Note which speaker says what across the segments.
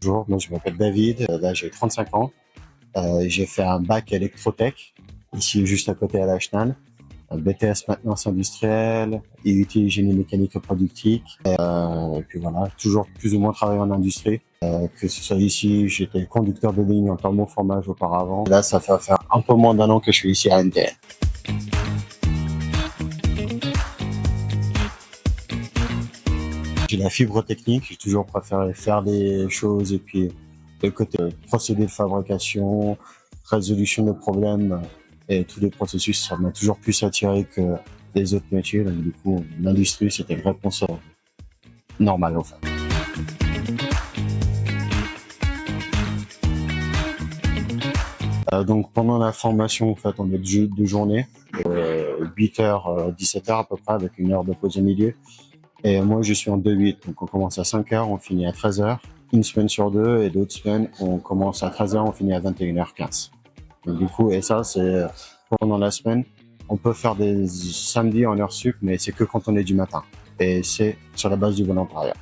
Speaker 1: Bonjour, moi je m'appelle David, là j'ai 35 ans. J'ai fait un bac électrotech, ici juste à côté à la Chenal, un BTS maintenance industrielle, IUT génie mécanique et productique. Et puis voilà, toujours plus ou moins travaillé en industrie. Que ce soit ici, j'étais conducteur de ligne en thermoformage auparavant. Là, ça fait faire un peu moins d'un an que je suis ici à NTN. J'ai la fibre technique, j'ai toujours préféré faire des choses et puis le côté procédé de fabrication, résolution de problèmes et tous les processus, ça m'a toujours plus attiré que les autres métiers. Donc, du coup, l'industrie, c'était une réponse normale en fait. Donc pendant la formation, en fait, on est deux journées, 8h, 17h à peu près, avec une heure de pause au milieu. Et moi, je suis en 2-8, donc on commence à 5h, on finit à 13h, une semaine sur deux, et l'autre semaine, on commence à 13h, on finit à 21h15. Donc du coup, et ça, c'est pendant la semaine. On peut faire des samedis en heure sup, mais c'est que quand on est du matin. Et c'est sur la base du volontariat.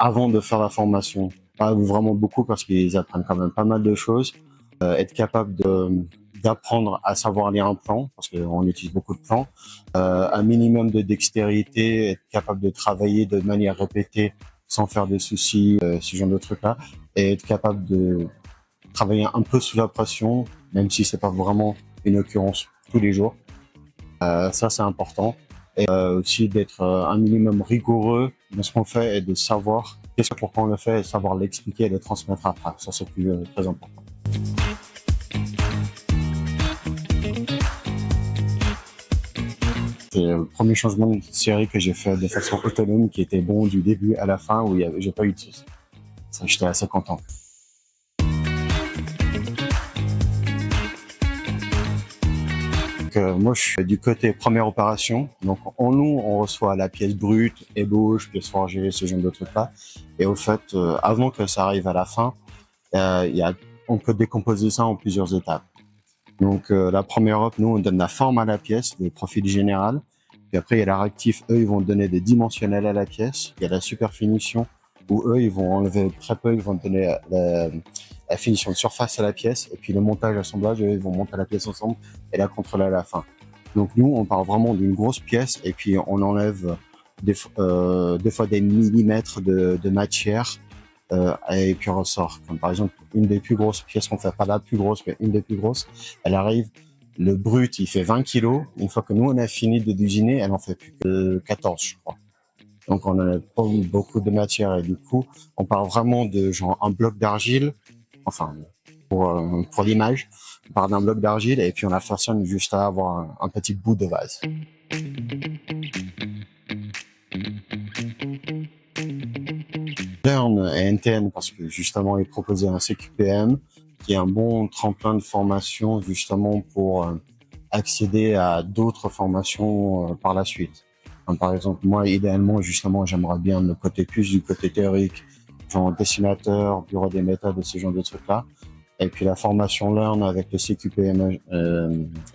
Speaker 1: Avant de faire la formation, pas vraiment beaucoup parce qu'ils apprennent quand même pas mal de choses. Être capable d'apprendre à savoir lire un plan, parce qu'on utilise beaucoup de plans, un minimum de dextérité, être capable de travailler de manière répétée sans faire de soucis, ce genre de trucs-là, et être capable de travailler un peu sous la pression, même si c'est pas vraiment une occurrence tous les jours. Ça, c'est important. Et aussi d'être un minimum rigoureux dans ce qu'on fait et de savoir qu'est-ce que pourquoi on le fait et savoir l'expliquer et le transmettre après. Ça, c'est plus très important. C'est le premier changement de série que j'ai fait de façon autonome qui était bon du début à la fin où j'ai pas eu de soucis. Ça, j'étais assez content. Donc, moi, je suis du côté première opération. Donc, on reçoit la pièce brute, ébauche, pièce forgée, ce genre de trucs-là. Et au fait, avant que ça arrive à la fin, on peut décomposer ça en plusieurs étapes. Donc, la première op, nous, on donne la forme à la pièce, le profil général. Puis après, il y a la réactif, eux, ils vont donner des dimensionnels à la pièce. Il y a la super finition, où eux, ils vont enlever très peu, ils vont donner la finition de surface à la pièce. Et puis le montage, assemblage, eux, ils vont monter la pièce ensemble et la contrôler à la fin. Donc nous, on parle vraiment d'une grosse pièce et puis on enlève des fois des millimètres de matière et puis on ressort. Comme par exemple, une des plus grosses pièces qu'on fait, pas la plus grosse, mais une des plus grosses, elle arrive, le brut, il fait 20 kilos. Une fois que nous, on a fini de l'usiner, elle en fait plus que 14, je crois. Donc, on a pas beaucoup de matière et du coup, on parle vraiment de genre un bloc d'argile, enfin, pour l'image, on parle d'un bloc d'argile et puis on la façonne juste à avoir un petit bout de vase. Learn et NTN parce que justement ils proposaient un CQPM qui est un bon tremplin de formation justement pour accéder à d'autres formations par la suite. Comme par exemple moi idéalement justement j'aimerais bien le côté plus du côté théorique, genre dessinateur, bureau des méthodes et ce genre de trucs là. Et puis la formation Learn avec le CQPM,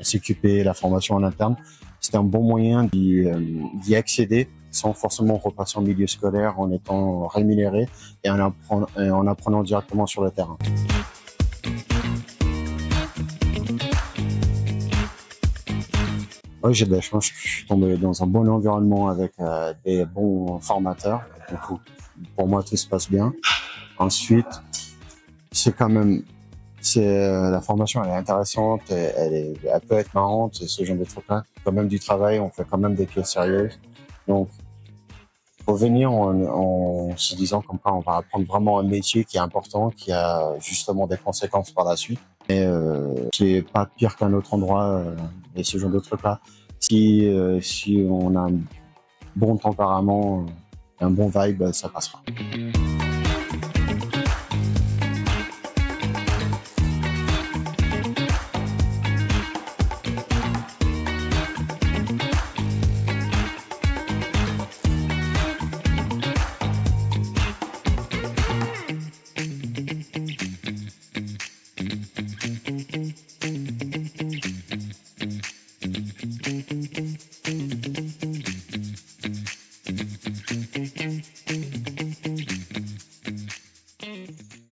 Speaker 1: CQP, la formation en interne, c'est un bon moyen d'y accéder sans forcément repasser en milieu scolaire, en étant rémunéré et en apprenant directement sur le terrain. Oui, j'ai de la chance, je suis tombé dans un bon environnement avec des bons formateurs. Du coup, pour moi, tout se passe bien. Ensuite, la formation, elle est intéressante, elle peut être marrante, ce genre de trucs-là. Quand même du travail, on fait quand même des pièces sérieuses. Donc, faut venir en se disant comme quoi on va apprendre vraiment un métier qui est important, qui a justement des conséquences par la suite. Et c'est pas pire qu'un autre endroit et ce genre de trucs-là. Si on a un bon tempérament, un bon vibe, ça passera.